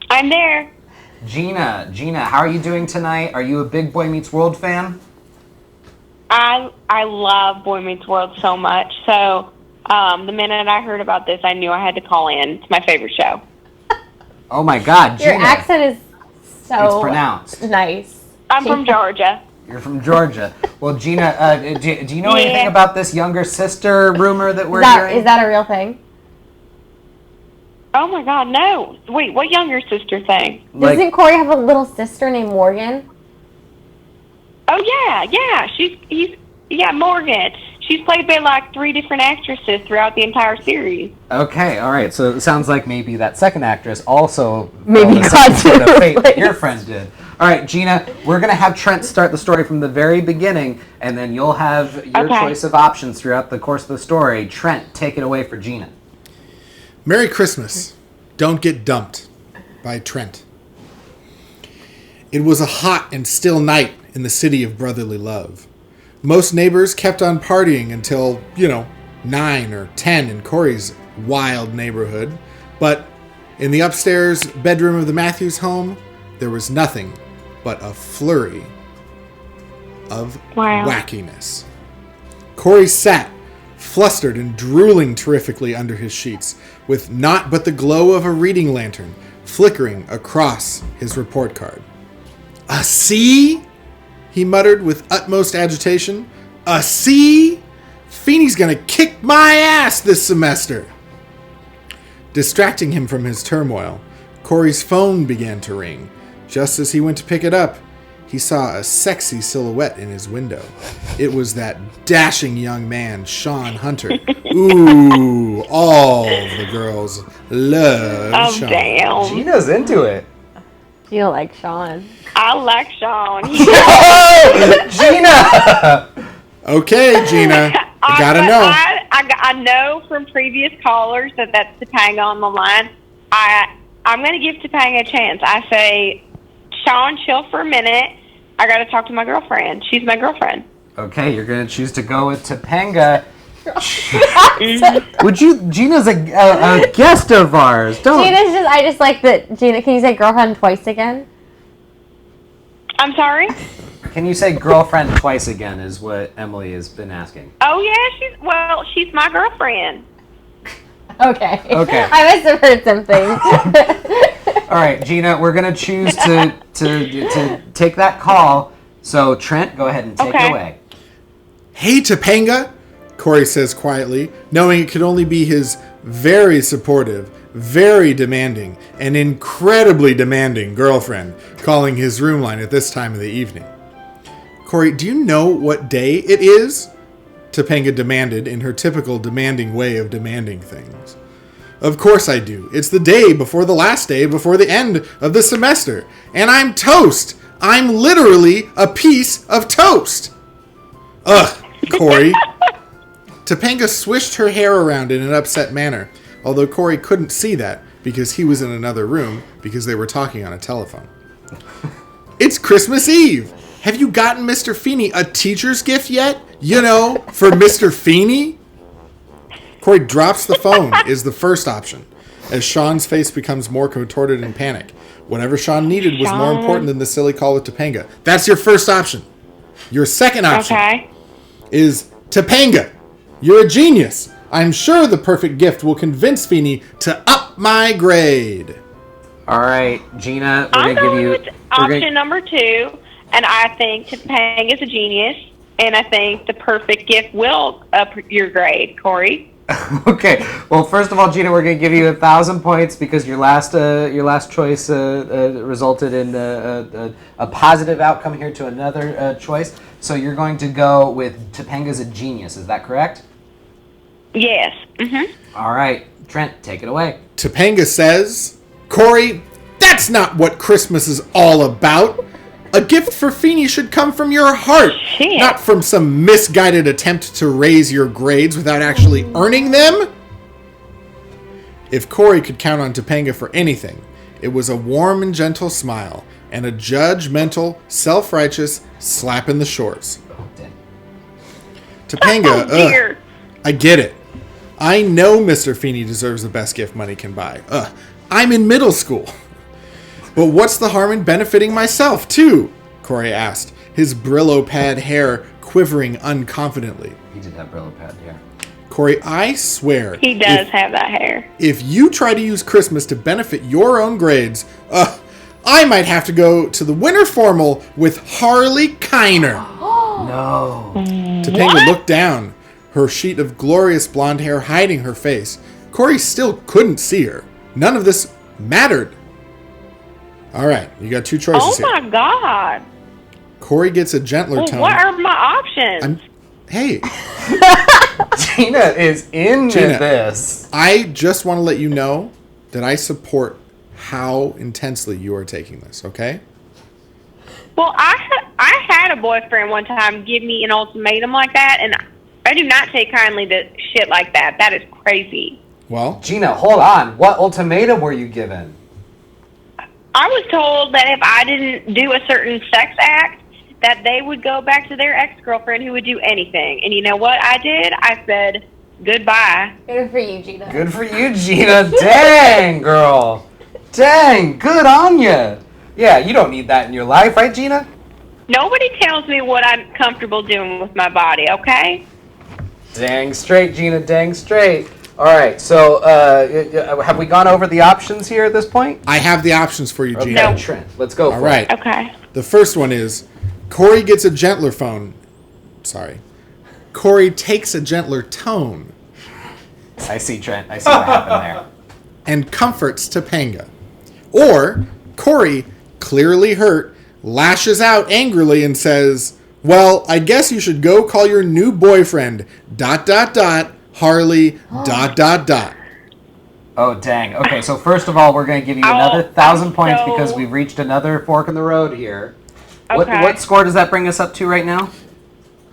F: I'm there.
A: Gina, how are you doing tonight? Are you a big Boy Meets World fan?
F: I love Boy Meets World so much. So the minute I heard about this, I knew I had to call in. It's my favorite show.
A: Oh my God, Gina.
B: Your accent is so
A: It's pronounced.
B: nice.
F: I'm from Georgia.
A: You're from Georgia. Well, Gina, do you know anything about this younger sister rumor that we're hearing?
B: Is that a real thing?
F: Oh my God, no! Wait, what younger sister thing?
B: Doesn't Corey have a little sister named Morgan?
F: Oh yeah, Morgan. She's played by 3 different actresses throughout the entire series.
A: Okay, all right. So it sounds like maybe that second actress also
B: Maybe got
A: the
B: to
A: fate that your friend did. All right, Gina, we're going to have Trent start the story from the very beginning, and then you'll have your choice of options throughout the course of the story. Trent, take it away for Gina.
E: Merry Christmas. Don't Get Dumped by Trent. It was a hot and still night in the city of brotherly love. Most neighbors kept on partying until, 9 or 10 in Corey's wild neighborhood. But in the upstairs bedroom of the Matthews home, there was nothing but a flurry of wackiness. Corey sat, flustered and drooling terrifically under his sheets, with naught but the glow of a reading lantern flickering across his report card. "A C?" he muttered with utmost agitation. "A C? Feeney's gonna kick my ass this semester!" Distracting him from his turmoil, Corey's phone began to ring. Just as he went to pick it up, he saw a sexy silhouette in his window. It was that dashing young man, Sean Hunter. Ooh, all the girls love
F: Oh,
E: Sean.
F: damn.
A: Gina's into it.
B: You like Sean.
F: I like Sean.
A: Oh, Gina!
E: Okay, Gina, I gotta
F: but
E: know.
F: I know from previous callers that that's Topanga on the line. I'm going to give Topanga a chance. I say, Sean, chill for a minute. I got to talk to my girlfriend. She's my girlfriend.
A: Okay, you're gonna choose to go with Topanga. Would you? Gina's a guest of ours. Don't.
B: I just like that. Gina, can you say girlfriend twice again?
F: I'm sorry?
A: Can you say girlfriend twice again? Is what Emily has been asking.
F: Oh, yeah, she's my girlfriend.
B: Okay.
A: Okay.
B: I must have heard something.
A: All right, Gina, we're gonna choose to take that call. So Trent, go ahead and take it away.
E: Hey, Topanga, Corey says quietly, knowing it could only be his very supportive, very demanding, and incredibly demanding girlfriend calling his room line at this time of the evening. Corey, do you know what day it is? Topanga demanded in her typical demanding way of demanding things. Of course I do. It's the day before the last day before the end of the semester. And I'm toast. I'm literally a piece of toast. Ugh, Corey. Topanga swished her hair around in an upset manner, although Corey couldn't see that because he was in another room because they were talking on a telephone. It's Christmas Eve. Have you gotten Mr. Feeney a teacher's gift yet? You know, for Mr. Feeney? Corey drops the phone is the first option, as Sean's face becomes more contorted in panic. Whatever Sean needed was more important than the silly call with Topanga. That's your first option. Your second option is Topanga. You're a genius. I'm sure the perfect gift will convince Feeney to up my grade.
A: All right, Gina,
F: I'm going with option number 2, and I think Topanga's a genius, and I think the perfect gift will up your grade, Corey.
A: Okay. Well, first of all, Gina, we're going to give you 1,000 points because your last choice resulted in a positive outcome here to another choice. So you're going to go with Topanga's a genius. Is that correct?
F: Yes. Mm-hmm.
A: All right, Trent, take it away.
E: Topanga says, Corey, that's not what Christmas is all about. A gift for Feeney should come from your heart, not from some misguided attempt to raise your grades without actually earning them. If Corey could count on Topanga for anything, it was a warm and gentle smile and a judgmental, self-righteous slap in the shorts. Topanga,
F: dear.
E: I get it. I know Mr. Feeney deserves the best gift money can buy. I'm in middle school. But what's the harm in benefiting myself, too? Corey asked, his Brillo pad hair quivering unconfidently.
A: He did have Brillo pad hair.
E: Corey, I swear.
F: He does have that hair.
E: If you try to use Christmas to benefit your own grades, I might have to go to the winter formal with Harley Kiner.
A: No.
E: Topanga looked down, her sheet of glorious blonde hair hiding her face. Corey still couldn't see her. None of this mattered. All right, you got 2 choices here.
F: Oh, my God.
E: Corey gets a gentler tone.
F: What are my options?
E: Hey.
A: Gina is into this.
E: I just want to let you know that I support how intensely you are taking this, okay?
F: Well, I had a boyfriend one time give me an ultimatum like that, and I do not take kindly to shit like that. That is crazy.
E: Well,
A: Gina, hold on. What ultimatum were you given?
F: I was told that if I didn't do a certain sex act, that they would go back to their ex-girlfriend who would do anything. And you know what I did? I said, goodbye.
B: Good for you, Gina.
A: Good for you, Gina. Dang, girl. Dang, good on you. Yeah, you don't need that in your life, right, Gina?
F: Nobody tells me what I'm comfortable doing with my body, okay?
A: Dang straight, Gina, dang straight. All right, so have we gone over the options here at this point?
E: I have the options for you, Gina.
F: No.
A: Trent, let's go for
E: All right.
F: Okay.
E: The first one is Corey gets a gentler phone. Sorry. Corey takes a gentler tone
A: it. I see, Trent. I see what happened there.
E: and comforts Topanga. Or Corey, clearly hurt, lashes out angrily and says, "Well, I guess you should go call your new boyfriend, ... Harley, ...
A: Oh, dang. Okay, so first of all, we're going to give you another 1,000 points because we've reached another fork in the road here.
F: Okay.
A: What score does that bring us up to right now?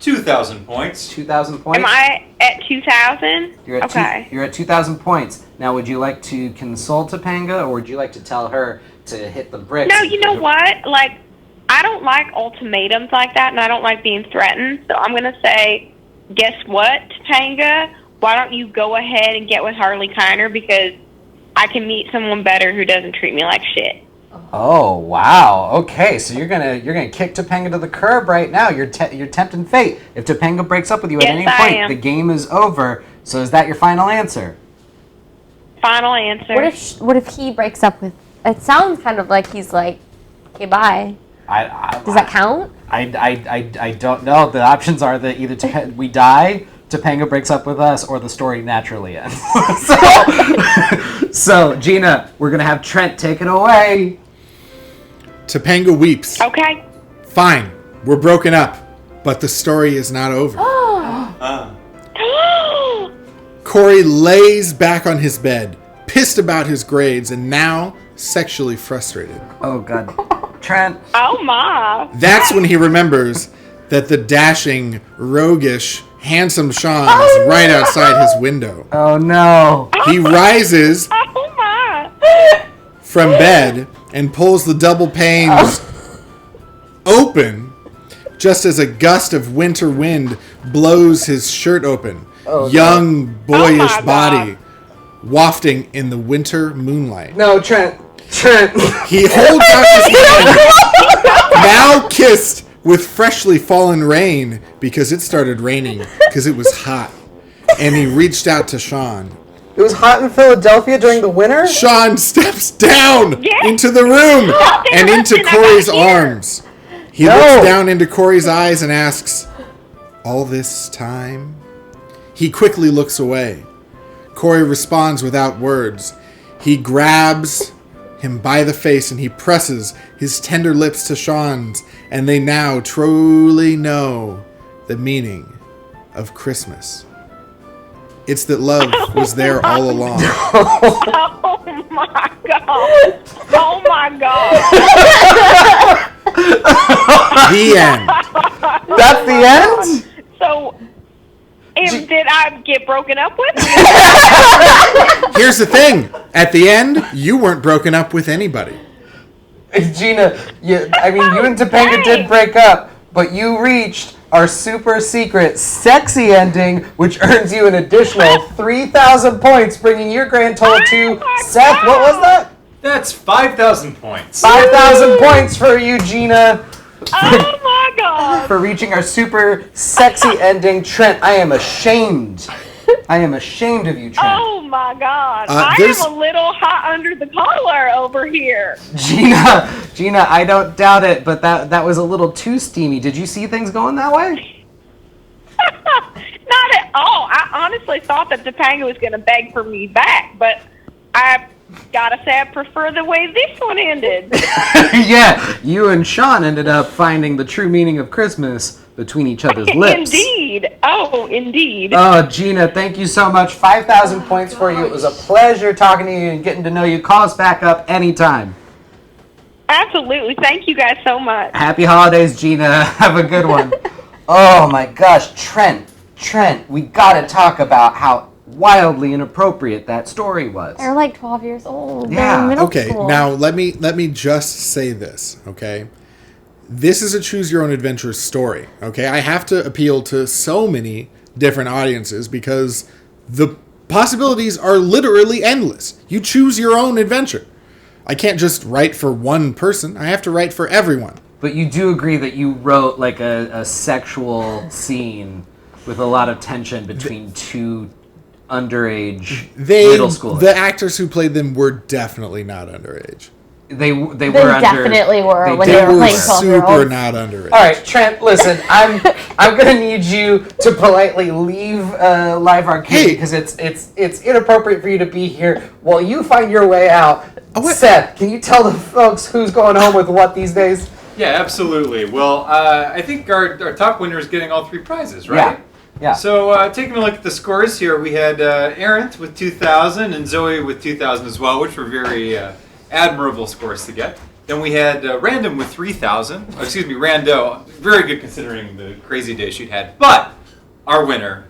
D: 2,000 points.
A: 2,000 points?
F: Am I at 2,000?
A: You're at you're at 2,000 points. Now, would you like to console Topanga, or would you like to tell her to hit the bricks?
F: No, you know what? Like, I don't like ultimatums like that, and I don't like being threatened. So I'm going to say, guess what, Topanga? Why don't you go ahead and get with Harley Kiner, because I can meet someone better who doesn't treat me like shit.
A: Oh, wow. Okay, so you're gonna kick Topanga to the curb right now. You're tempting fate. If Topanga breaks up with you at any point, the game is over. So is that your final answer?
F: Final answer.
B: What if he breaks up with? It sounds kind of like he's like, okay, bye. Does that count?
A: I don't know. The options are that either we die, Topanga breaks up with us, or the story naturally ends. So, Gina, we're going to have Trent take it away.
E: Topanga weeps.
F: Okay.
E: Fine, we're broken up, but the story is not over. Corey lays back on his bed, pissed about his grades, and now sexually frustrated.
A: Oh, God. Trent.
F: Oh, my.
E: That's when he remembers that the dashing, roguish, handsome Sean is right outside his window.
A: Oh, no.
E: He rises
F: Oh, my.
E: from bed and pulls the double panes open just as a gust of winter wind blows his shirt open. Young, boyish body wafting in the winter moonlight.
A: No, Trent.
E: He holds out his hand, now kissed with freshly fallen rain, because it started raining because it was hot. And he reached out to Sean.
A: It was hot in Philadelphia during the winter?
E: Sean steps down into the room and into Corey's arms. He looks down into Corey's eyes and asks, "All this time?" He quickly looks away. Corey responds without words. He grabs him by the face and he presses his tender lips to Sean's, and they now truly know the meaning of Christmas. It's that love was there all along.
F: Oh, my God. Oh, my God.
E: The end.
A: That's the end?
F: So, did I get broken up with?
E: Here's the thing. At the end, you weren't broken up with anybody.
A: Gina, you and Topanga did break up, but you reached our super secret sexy ending, which earns you an additional 3,000 points, bringing your grand total to Seth. What was that?
D: That's 5,000 points.
A: 5,000 points for you, Gina.
F: Oh, my God.
A: For reaching our super sexy ending. Trent, I am ashamed. I am ashamed of you, Trent.
F: Oh, my God. I
E: there's-
F: am a little hot under the collar over here.
A: Gina, I don't doubt it, but that was a little too steamy. Did you see things going that way?
F: Not at all. I honestly thought that Topanga was going to beg for me back, but I gotta say I prefer the way this one ended.
A: Yeah, you and Sean ended up finding the true meaning of Christmas between each other's lips.
F: Indeed. Oh, indeed.
A: Oh, Gina, thank you so much. 5,000 points for you. It was a pleasure talking to you and getting to know you. Call us back up anytime.
F: Absolutely. Thank you guys so much.
A: Happy holidays, Gina. Have a good one. Oh my gosh, Trent, we gotta talk about how wildly inappropriate that story was.
B: They're like 12 years old.
A: Yeah.
B: They're in middle
E: Okay,
B: school.
E: now let me just say this, okay? This is a choose your own adventure story, okay? I have to appeal to so many different audiences because the possibilities are literally endless. You choose your own adventure. I can't just write for one person. I have to write for everyone.
A: But you do agree that you wrote like a sexual scene with a lot of tension between two underage middle schoolers.
E: The actors who played them were definitely not underage.
A: They were
B: definitely were when
A: did-
B: they
E: They
B: were
E: were
B: playing
E: super
B: 12-year-olds.
E: not underage.
A: All right, Trent. Listen, I'm gonna need you to politely leave Live Arcade
E: Hey.
A: because it's inappropriate for you to be here while you find your way out.
E: What?
A: Seth, can you tell the folks who's going home with what these days?
D: Yeah, absolutely. Well, I think our top winner is getting all 3 prizes, right?
A: Yeah.
D: So taking a look at the scores here, we had Arendt with 2,000 and Zoe with 2,000 as well, which were very admirable scores to get. Then we had Random with 3,000. Excuse me, Rando. Very good considering the crazy day she'd had. But our winner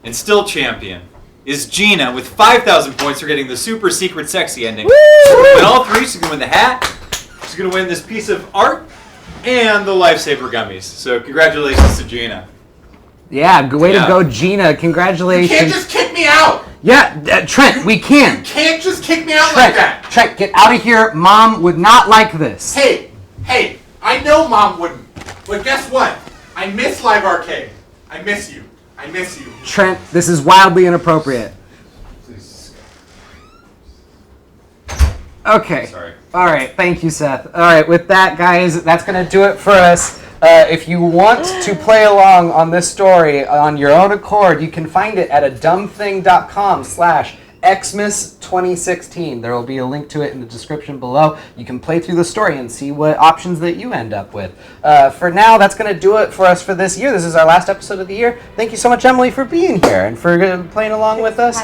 D: and still champion is Gina with 5,000 points for getting the super secret sexy ending. She's going to win all 3. She's going to win the hat. She's going to win this piece of art and the Lifesaver gummies. So congratulations to Gina.
A: Yeah, way to go, Gina. Congratulations.
E: You can't just kick me out.
A: Yeah, Trent, we can.
E: You can't just kick me out
A: Trent,
E: like that.
A: Trent, get out of here. Mom would not like this.
E: Hey, I know Mom wouldn't. But guess what? I miss Live Arcade. I miss you.
A: Trent, this is wildly inappropriate. Okay.
D: Sorry.
A: All right. Thank you, Seth. All right. With that, guys, that's going to do it for us. If you want to play along on this story on your own accord, you can find it at adumthing.com/Xmas2016. There will be a link to it in the description below. You can play through the story and see what options that you end up with. For now, that's going to do it for us for this year. This is our last episode of the year. Thank you so much, Emily, for being here and for playing along with us.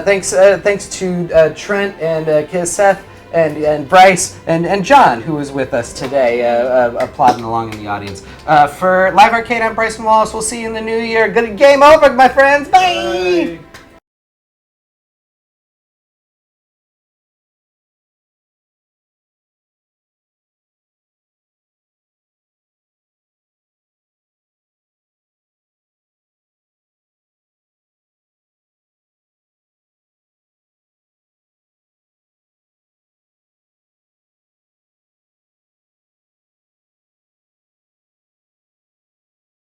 A: Thanks to Trent and Seth. And Bryce and John, who was with us today, applauding along in the audience. For Live Arcade, I'm Bryson Wallace. We'll see you in the new year. Good game over, my friends. Bye.